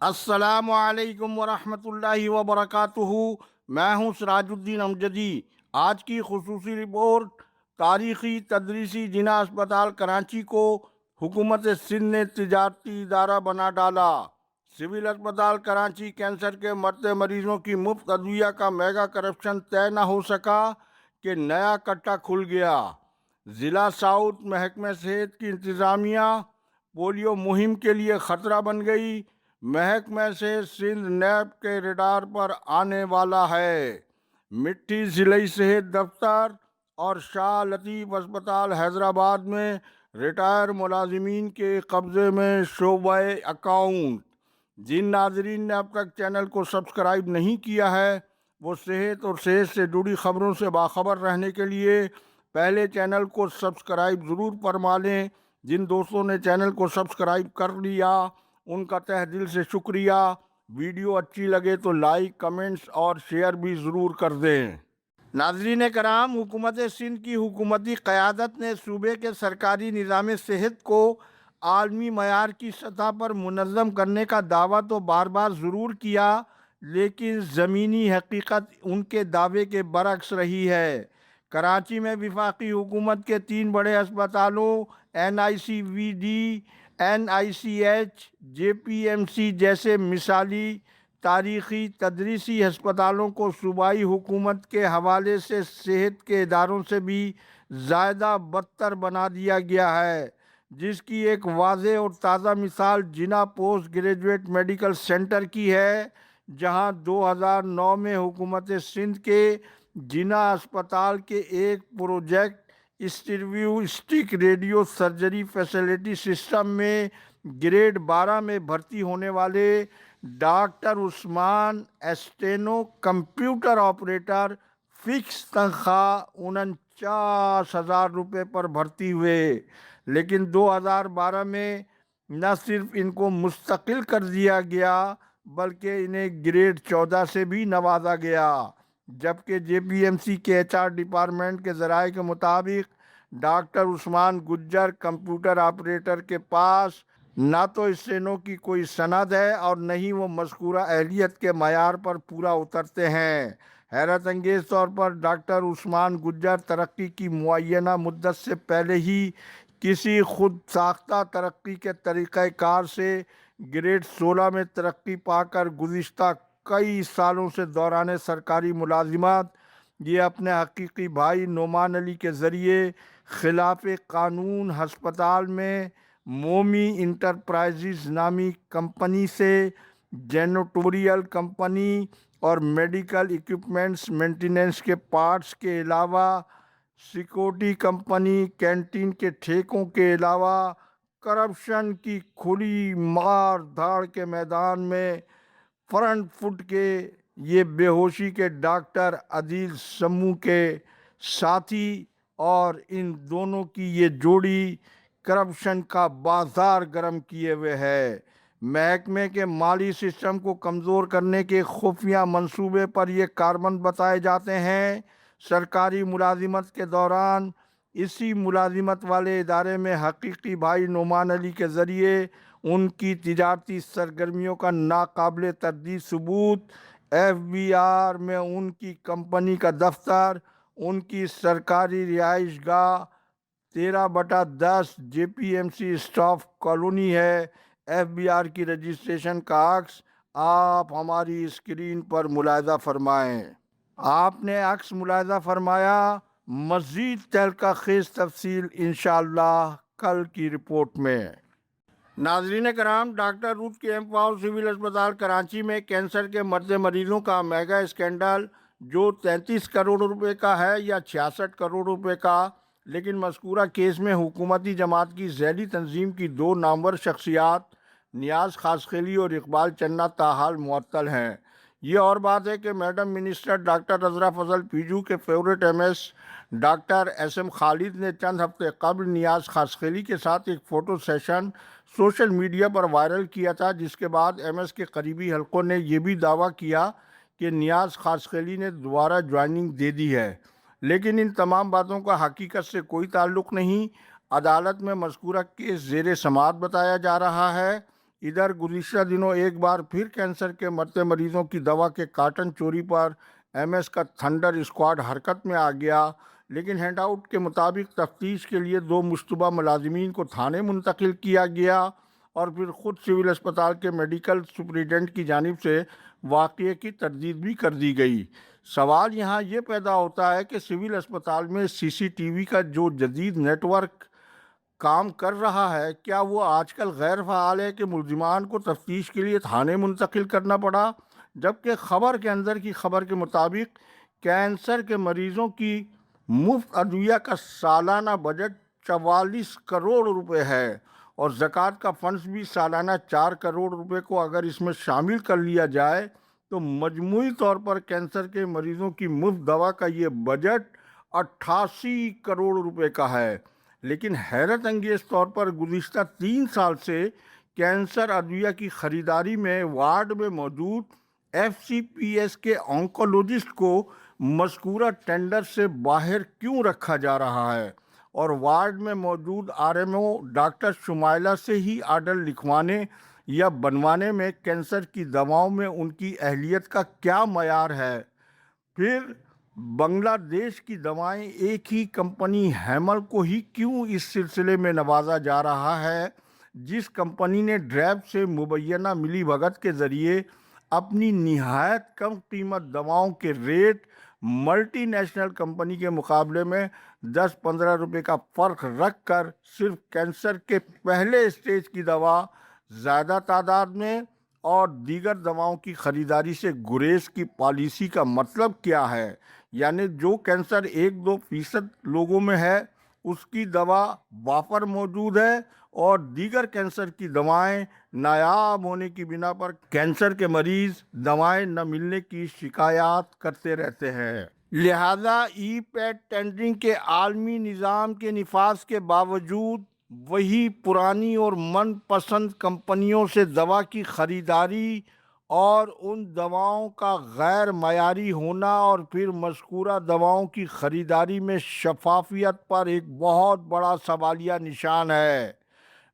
السلام علیکم ورحمۃ اللہ وبرکاتہ۔ میں ہوں سراج الدین امجدی۔ آج کی خصوصی رپورٹ: تاریخی تدریسی جناح اسپتال کراچی کو حکومت سندھ نے تجارتی ادارہ بنا ڈالا۔ سول اسپتال کراچی کینسر کے مرتے مریضوں کی مفت ادویہ کا میگا کرپشن طے نہ ہو سکا کہ نیا کٹا کھل گیا۔ ضلع ساؤتھ محکمہ صحت کی انتظامیہ پولیو مہم کے لیے خطرہ بن گئی۔ محکمہ صحت سندھ نیب کے ریڈار پر آنے والا ہے۔ مٹھی ضلعی صحت دفتر اور شاہ لطیف اسپتال حیدرآباد میں ریٹائر ملازمین کے قبضے میں شعبہ اکاؤنٹ۔ جن ناظرین نے اب تک چینل کو سبسکرائب نہیں کیا ہے وہ صحت اور صحت سے جڑی خبروں سے باخبر رہنے کے لیے پہلے چینل کو سبسکرائب ضرور فرما لیں۔ جن دوستوں نے چینل کو سبسکرائب کر لیا ان کا تہ دل سے شکریہ۔ ویڈیو اچھی لگے تو لائک، کمنٹس اور شیئر بھی ضرور کر دیں۔ ناظرین کرام، حکومت سندھ کی حکومتی قیادت نے صوبے کے سرکاری نظام صحت کو عالمی معیار کی سطح پر منظم کرنے کا دعویٰ تو بار بار ضرور کیا، لیکن زمینی حقیقت ان کے دعوے کے برعکس رہی ہے۔ کراچی میں وفاقی حکومت کے 3 بڑے اسپتالوں NICVD، NICH، JPMC جیسے مثالی تاریخی تدریسی ہسپتالوں کو صوبائی حکومت کے حوالے سے صحت کے اداروں سے بھی زیادہ بدتر بنا دیا گیا ہے، جس کی ایک واضح اور تازہ مثال جناح پوسٹ گریجویٹ میڈیکل سینٹر کی ہے، جہاں 2009 میں حکومت سندھ کے جناح اسپتال کے ایک project stack radio surgery facility system میں گریڈ 12 میں بھرتی ہونے والے ڈاکٹر عثمان اسٹینو کمپیوٹر آپریٹر فکس تنخواہ 49,000 روپے پر بھرتی ہوئے، لیکن 2012 میں نہ صرف ان کو مستقل کر دیا گیا بلکہ انہیں گریڈ 14 سے بھی نوازا گیا، جبکہ JPMC کے HR ڈپارٹمنٹ کے ذرائع کے مطابق ڈاکٹر عثمان گجر کمپیوٹر آپریٹر کے پاس نہ تو اسٹینو کی کوئی سند ہے اور نہ ہی وہ مذکورہ اہلیت کے معیار پر پورا اترتے ہیں۔ حیرت انگیز طور پر ڈاکٹر عثمان گجر ترقی کی معینہ مدت سے پہلے ہی کسی خود ساختہ ترقی کے طریقہ کار سے گریڈ 16 میں ترقی پا کر گزشتہ کئی سالوں سے دوران سرکاری ملازمت یہ اپنے حقیقی بھائی نعمان علی کے ذریعے خلاف قانون ہسپتال میں مومی انٹرپرائزز نامی کمپنی سے جینیٹوریل کمپنی اور میڈیکل ایکوپمنٹس مینٹیننس کے پارٹس کے علاوہ سیکورٹی کمپنی، کینٹین کے ٹھیکوں کے علاوہ کرپشن کی کھلی مار دھاڑ کے میدان میں فرنٹ فٹ کے یہ بے ہوشی کے ڈاکٹر عدیل سمو کے ساتھی اور ان دونوں کی یہ جوڑی کرپشن کا بازار گرم کیے ہوئے ہے۔ محکمے کے مالی سسٹم کو کمزور کرنے کے خفیہ منصوبے پر یہ کاربند بتائے جاتے ہیں۔ سرکاری ملازمت کے دوران اسی ملازمت والے ادارے میں حقیقی بھائی نعمان علی کے ذریعے ان کی تجارتی سرگرمیوں کا ناقابل تردید ثبوت FBR میں ان کی کمپنی کا دفتر، ان کی سرکاری رہائش گاہ 13/10 JPMC اسٹاف کالونی ہے۔ FBR کی رجسٹریشن کا عکس آپ ہماری اسکرین پر ملاحظہ فرمائیں۔ آپ نے عکس ملاحظہ فرمایا۔ مزید تحلقہ خیز تفصیل انشاءاللہ کل کی رپورٹ میں۔ ناظرین کرام، ڈاکٹر روت کے ایمپاور سول اسپتال کراچی میں کینسر کے مرتے مریضوں کا میگا اسکینڈل جو 33 کروڑ روپے کا ہے یا 66 کروڑ روپے کا، لیکن مذکورہ کیس میں حکومتی جماعت کی ذیلی تنظیم کی 2 نامور شخصیات نیاز خاصخیلی اور اقبال چنہ تاحال معطل ہیں۔ یہ اور بات ہے کہ میڈم منسٹر ڈاکٹر عذرا فضل پیجو کے فیورٹ MS ڈاکٹر SM خالد نے چند ہفتے قبل نیاز خاصخیلی کے ساتھ ایک فوٹو سیشن سوشل میڈیا پر وائرل کیا تھا، جس کے بعد MS کے قریبی حلقوں نے یہ بھی دعویٰ کیا کہ نیاز خاصخیلی نے دوبارہ جوائننگ دے دی ہے، لیکن ان تمام باتوں کا حقیقت سے کوئی تعلق نہیں۔ عدالت میں مذکورہ کیس زیر سماعت بتایا جا رہا ہے ادھر گزشتہ دنوں ایک بار پھر کینسر کے مرتے مریضوں کی دوا کے کارٹن چوری پر ایم ایس کا تھنڈر اسکواڈ حرکت میں آ گیا، لیکن ہینڈ آؤٹ کے مطابق تفتیش کے لیے 2 مشتبہ ملازمین کو تھانے منتقل کیا گیا اور پھر خود سول اسپتال کے میڈیکل سپرنٹینڈنٹ کی جانب سے واقعے کی تردید بھی کر دی گئی۔ سوال یہاں یہ پیدا ہوتا ہے کہ سول اسپتال میں سی سی ٹی وی کا جو جدید نیٹ ورک کام کر رہا ہے، کیا وہ آج کل غیر فعال ہے کہ ملزمان کو تفتیش کے لیے تھانے منتقل کرنا پڑا؟ جبکہ خبر کے اندر کی خبر کے مطابق کینسر کے مریضوں کی مفت ادویہ کا سالانہ بجٹ 44 کروڑ روپے ہے اور زکوٰۃ کا فنڈز بھی سالانہ 4 کروڑ روپے کو اگر اس میں شامل کر لیا جائے تو مجموعی طور پر کینسر کے مریضوں کی مفت دوا کا یہ بجٹ 88 کروڑ روپے کا ہے۔ لیکن حیرت انگیز طور پر گزشتہ 3 سال سے کینسر ادویہ کی خریداری میں وارڈ میں موجود ایف سی پی ایس کے آنکولوجسٹ کو مذکورہ ٹینڈر سے باہر کیوں رکھا جا رہا ہے اور وارڈ میں موجود R M O doctor Shumaila سے ہی آرڈر لکھوانے یا بنوانے میں کینسر کی دواؤں میں ان کی اہلیت کا کیا معیار ہے؟ پھر بنگلہ دیش کی دوائیں ایک ہی کمپنی ہیمل کو ہی کیوں اس سلسلے میں نوازا جا رہا ہے جس کمپنی نے ڈریب سے مبینہ ملی بھگت کے ذریعے اپنی نہایت کم قیمت دواؤں کے ریٹ ملٹی نیشنل کمپنی کے مقابلے میں 10-15 روپے کا فرق رکھ کر صرف کینسر کے پہلے اسٹیج کی دوا زیادہ تعداد میں اور دیگر دواؤں کی خریداری سے گریز کی پالیسی کا مطلب کیا ہے؟ یعنی جو کینسر 1-2% لوگوں میں ہے اس کی دوا وافر موجود ہے اور دیگر کینسر کی دوائیں نایاب ہونے کی بنا پر کینسر کے مریض دوائیں نہ ملنے کی شکایات کرتے رہتے ہیں۔ لہذا ای پیڈ ٹینڈرنگ کے عالمی نظام کے نفاذ کے باوجود وہی پرانی اور من پسند کمپنیوں سے دوا کی خریداری اور ان دواؤں کا غیر معیاری ہونا اور پھر مذکورہ دواؤں کی خریداری میں شفافیت پر ایک بہت بڑا سوالیہ نشان ہے۔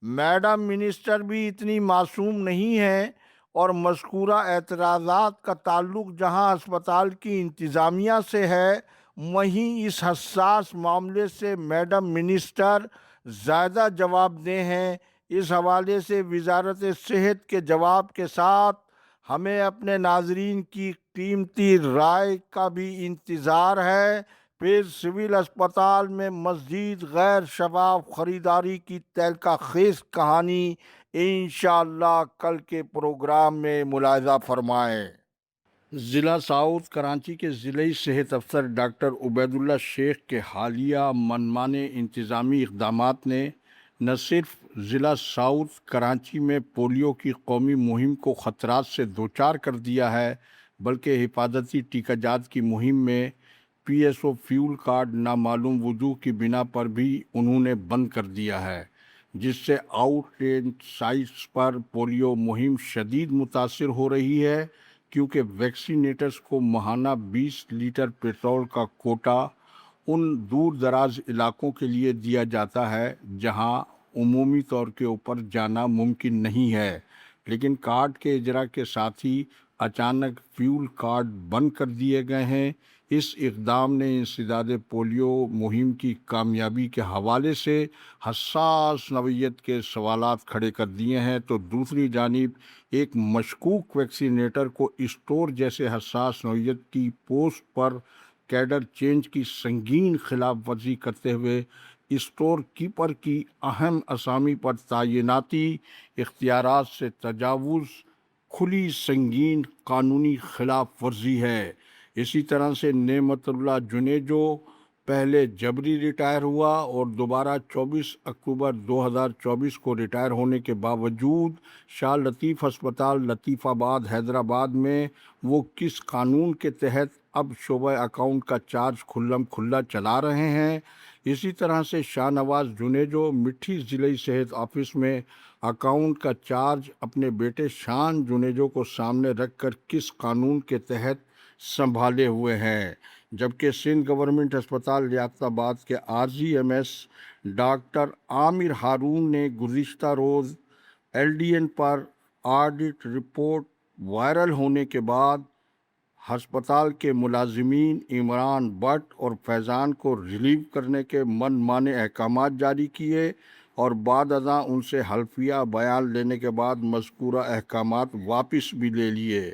میڈم منسٹر بھی اتنی معصوم نہیں ہیں اور مذکورہ اعتراضات کا تعلق جہاں اسپتال کی انتظامیہ سے ہے وہیں اس حساس معاملے سے میڈم منسٹر زیادہ جواب دہ ہیں۔ اس حوالے سے وزارت صحت کے جواب کے ساتھ ہمیں اپنے ناظرین کی قیمتی رائے کا بھی انتظار ہے۔ پھر سول اسپتال میں مزید غیر شفاف خریداری کی تہلکہ خیز کہانی انشاءاللہ کل کے پروگرام میں ملاحظہ فرمائیں۔ ضلع ساؤتھ کراچی کے ضلعی صحت افسر ڈاکٹر عبید اللہ شیخ کے حالیہ منمانے انتظامی اقدامات نے نہ صرف ضلع ساؤتھ کراچی میں پولیو کی قومی مہم کو خطرات سے دوچار کر دیا ہے بلکہ حفاظتی ٹیکہ جات کی مہم میں P S O fuel card نامعلوم وجوہ کی بنا پر بھی انہوں نے بند کر دیا ہے، جس سے آؤٹ رینج سائٹس پر پولیو مہم شدید متاثر ہو رہی ہے کیونکہ ویکسینیٹرز کو ماہانہ 20 لیٹر پیٹرول کا کوٹا ان دور دراز علاقوں کے لیے دیا جاتا ہے جہاں عمومی طور کے اوپر جانا ممکن نہیں ہے، لیکن کارڈ کے اجرا کے ساتھ ہی اچانک فیول کارڈ بند کر دیے گئے ہیں۔ اس اقدام نے انسداد پولیو مہم کی کامیابی کے حوالے سے حساس نوعیت کے سوالات کھڑے کر دیے ہیں تو دوسری جانب ایک مشکوک ویکسینیٹر کو اسٹور جیسے حساس نوعیت کی پوسٹ پر کیڈر چینج کی سنگین خلاف ورزی کرتے ہوئے اسٹور کیپر کی اہم اسامی پر تعیناتی اختیارات سے تجاوز کھلی سنگین قانونی خلاف ورزی ہے۔ اسی طرح سے نعمت اللہ جنیجو پہلے جبری ریٹائر ہوا اور دوبارہ 24 اکتوبر 2024 کو ریٹائر ہونے کے باوجود شاہ لطیف ہسپتال لطیف آباد حیدرآباد میں وہ کس قانون کے تحت اب شعبہ اکاؤنٹ کا چارج کھلم کھلا چلا رہے ہیں۔ اسی طرح سے شاہ نواز جنیجو مٹھی ضلعی صحت آفس میں اکاؤنٹ کا چارج اپنے بیٹے شان جنیجو کو سامنے رکھ کر کس قانون کے تحت سنبھالے ہوئے ہیں، جبکہ سندھ گورنمنٹ ہسپتال لیاقت آباد کے عارضی ایم ایس ڈاکٹر عامر ہارون نے گزشتہ روز ایل ڈی این پر آڈٹ رپورٹ وائرل ہونے کے بعد ہسپتال کے ملازمین عمران بٹ اور فیضان کو ریلیو کرنے کے من مانے احکامات جاری کیے اور بعد ازاں ان سے حلفیہ بیان لینے کے بعد مذکورہ احکامات واپس بھی لے لیے۔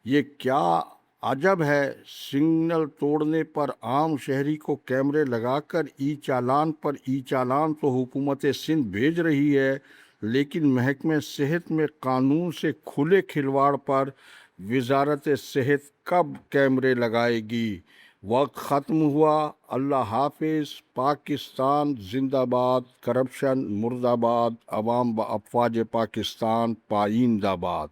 یہ کیا عجب ہے، سگنل توڑنے پر عام شہری کو کیمرے لگا کر ای چالان پر ای چالان تو حکومت سندھ بھیج رہی ہے، لیکن محکمہ صحت میں قانون سے کھلے کھلواڑ پر وزارت صحت کب کیمرے لگائے گی؟ وقت ختم ہوا۔ اللہ حافظ۔ پاکستان زندہ باد۔ کرپشن مرد آباد۔ عوام و افواج پاکستان پائیندہ باد۔